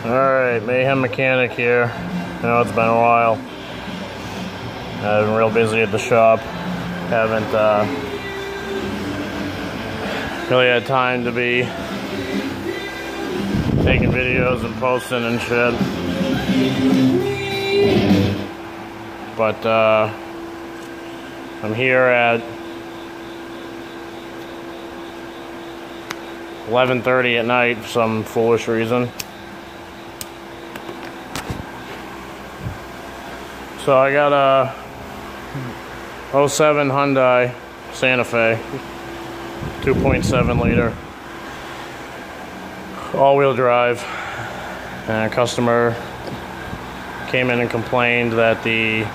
Alright, Mayhem Mechanic here. I know it's been a while. I've been real busy at the shop. Haven't really had time to be taking videos and posting and shit. But I'm here at 11:30 at night for some foolish reason. So I got a 07 Hyundai Santa Fe, 2.7 liter, all-wheel drive, and a customer came in and complained that the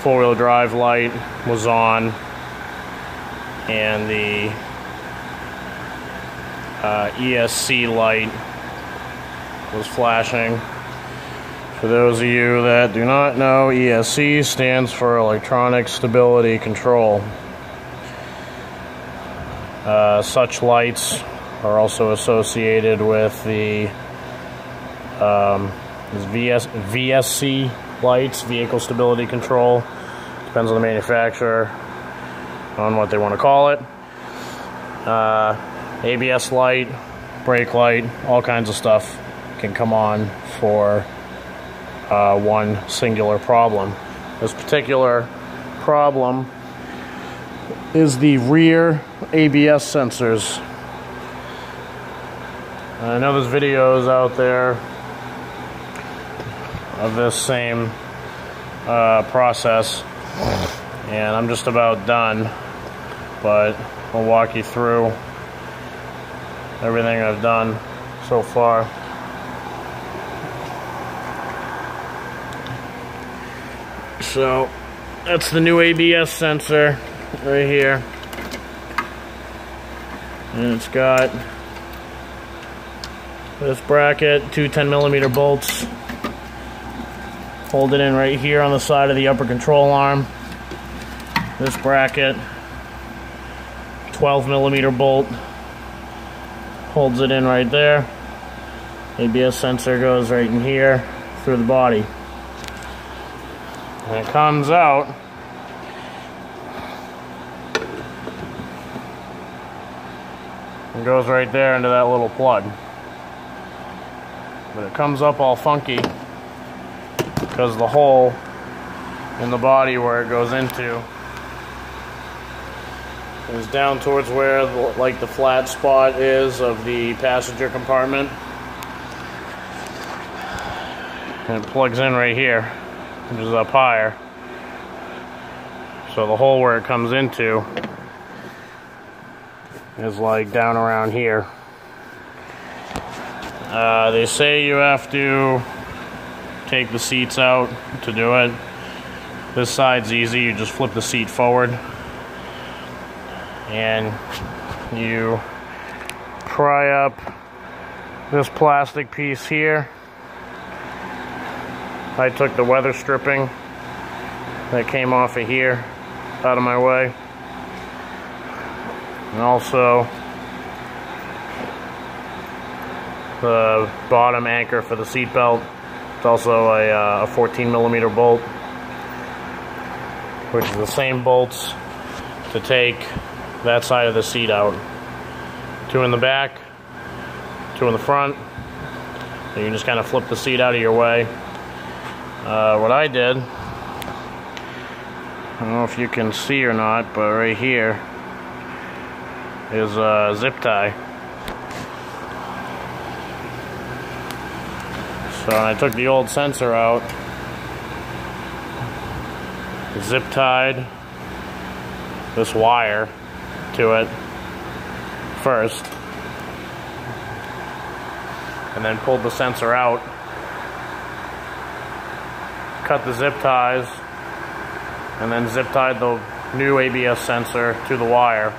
four-wheel drive light was on and the ESC light was flashing. For those of you that do not know, ESC stands for Electronic Stability Control. Such lights are also associated with the VSC lights, Vehicle Stability Control. Depends on the manufacturer on what they want to call it. ABS light, brake light, all kinds of stuff can come on for one singular problem. This particular problem is the rear ABS sensors. I know there's videos out there of this same process, and I'm just about done, but I'll walk you through everything I've done so far. So that's the new ABS sensor right here, and it's got this bracket, two 10mm bolts. Hold it in right here on the side of the upper control arm. This bracket, 12mm bolt, holds it in right there. ABS sensor goes right in here through the body. And it comes out and goes right there into that little plug. But it comes up all funky because the hole in the body where it goes into is down towards where the flat spot is of the passenger compartment. And it plugs in right here, which is up higher. So the hole where it comes into is like down around here. They say you have to take the seats out to do it. This side's easy, you just flip the seat forward and you pry up this plastic piece here. I took the weather stripping that came off of here out of my way, and also the bottom anchor for the seat belt. It's also a 14mm bolt, which is the same bolts to take that side of the seat out. Two in the back, two in the front. And you can just kind of flip the seat out of your way. What I did, I don't know if you can see or not, but right here is a zip tie. So I took the old sensor out, zip tied this wire to it first, and then pulled the sensor out, cut the zip ties, and then zip tied the new ABS sensor to the wire,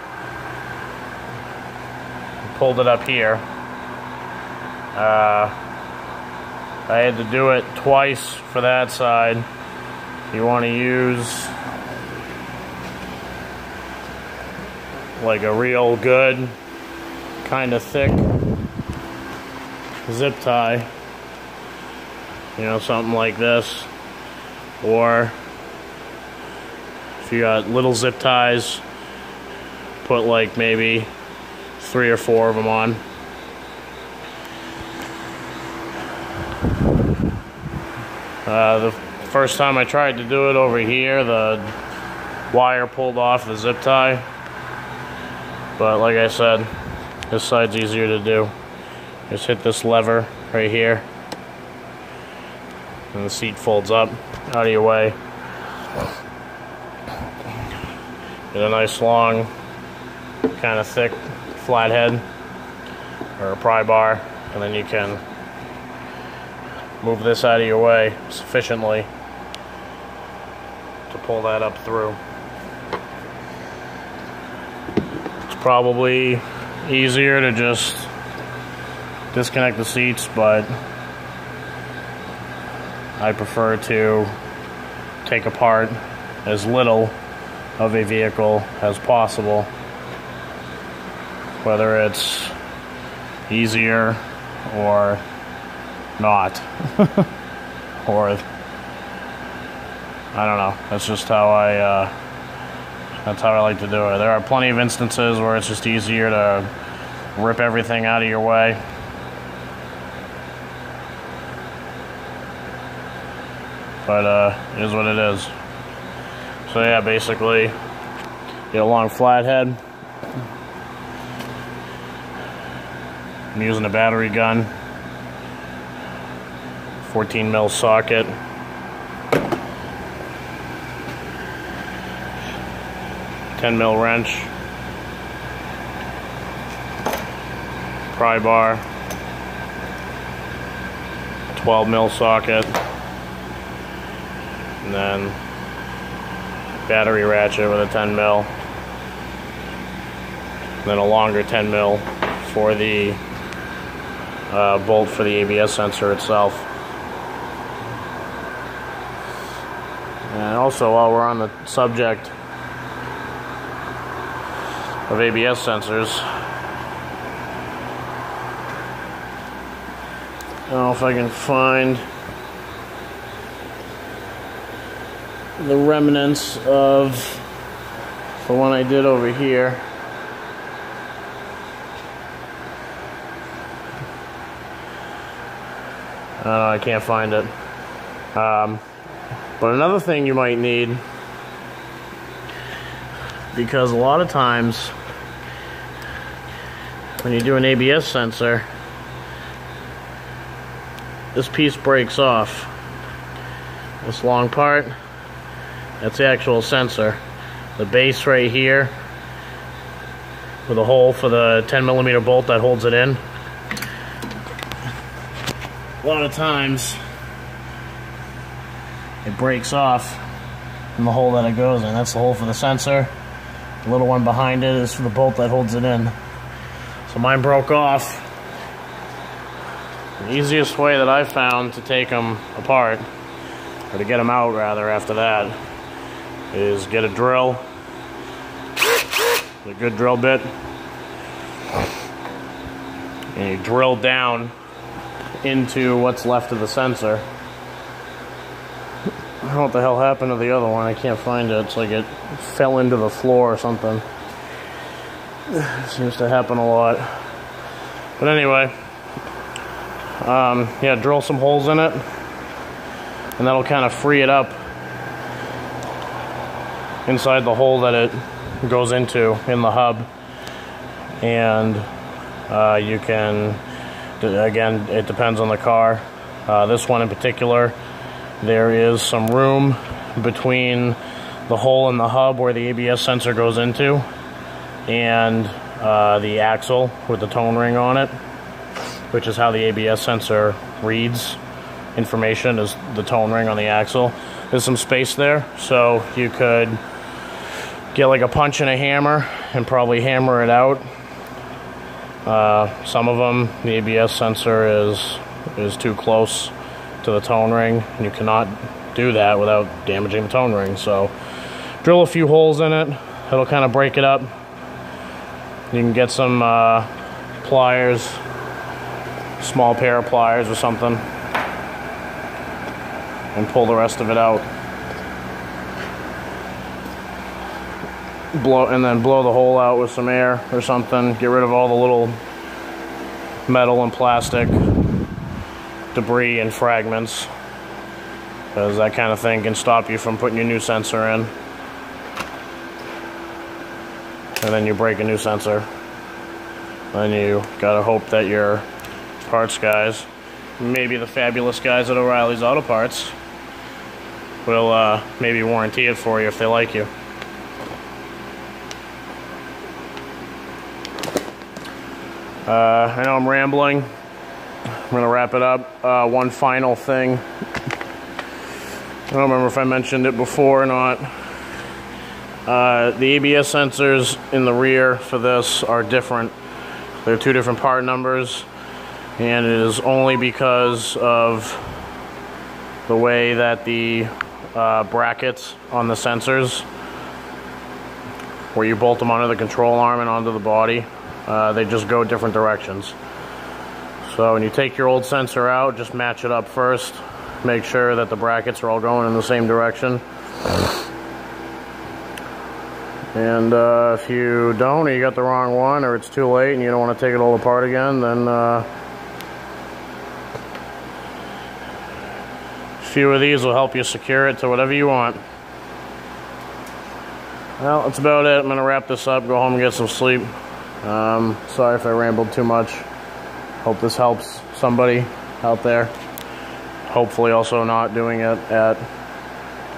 pulled it up here. I had to do it twice for that side. You want to use like a real good kind of thick zip tie, you know, something like this, or if you got little zip ties, put like maybe 3 or 4 of them on. The first time I tried to do it over here, the wire pulled off the zip tie, but like I said, this side's easier to do. Just hit this lever right here, and the seat folds up out of your way. Get a nice long, kind of thick flathead or a pry bar, and then you can move this out of your way sufficiently to pull that up through. It's probably easier to just disconnect the seats, but I prefer to take apart as little of a vehicle as possible, whether it's easier or not. Or I don't know, that's just how that's how I like to do it. There are plenty of instances where it's just easier to rip everything out of your way. But it is what it is. So yeah, basically get a long flathead. I'm using a battery gun, 14 mil socket, $10 mil wrench, pry bar, 12 mil socket, and then battery ratchet with a 10 mil, and then a longer 10 mil for the bolt for the ABS sensor itself. And also, while we're on the subject of ABS sensors, I don't know if I can find the remnants of the one I did over here. I can't find it. But another thing you might need, because a lot of times when you do an ABS sensor, this piece breaks off. This long part, that's the actual sensor. The base right here, with a hole for the 10mm bolt that holds it in. A lot of times it breaks off from the hole that it goes in. That's the hole for the sensor. The little one behind it is for the bolt that holds it in. So mine broke off. The easiest way that I found to take them apart, or to get them out rather after that, is get a drill, a good drill bit, and you drill down into what's left of the sensor. I don't know what the hell happened to the other one. I can't find it. It's like it fell into the floor or something. It seems to happen a lot. But anyway, yeah, drill some holes in it, and that'll kind of free it up inside the hole that it goes into in the hub. And you can, again, it depends on the car. This one in particular, there is some room between the hole in the hub where the ABS sensor goes into and the axle with the tone ring on it, which is how the ABS sensor reads information, is the tone ring on the axle. There's some space there, so you could get like a punch and a hammer and probably hammer it out. Some of them, the ABS sensor is too close to the tone ring, and you cannot do that without damaging the tone ring. So drill a few holes in it. It'll kind of break it up. You can get some pliers, small pair of pliers or something and pull the rest of it out. Then blow the hole out with some air or something. Get rid of all the little metal and plastic debris and fragments, because that kind of thing can stop you from putting your new sensor in. And then you break a new sensor. Then you gotta hope that your parts guys, maybe the fabulous guys at O'Reilly's Auto Parts, will maybe warranty it for you if they like you. I know I'm rambling. I'm gonna wrap it up. One final thing. I don't remember if I mentioned it before or not. The ABS sensors in the rear for this are different. They're two different part numbers, and it is only because of the way that the brackets on the sensors, where you bolt them onto the control arm and onto the body, they just go different directions. So when you take your old sensor out, just match it up first. Make sure that the brackets are all going in the same direction. And if you don't, or you got the wrong one, or it's too late and you don't want to take it all apart again, then a few of these will help you secure it to whatever you want. Well, that's about it. I'm going to wrap this up, go home and get some sleep. Sorry if I rambled too much. Hope this helps somebody out there. Hopefully also not doing it at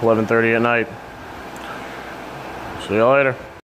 11:30 at night. See you later.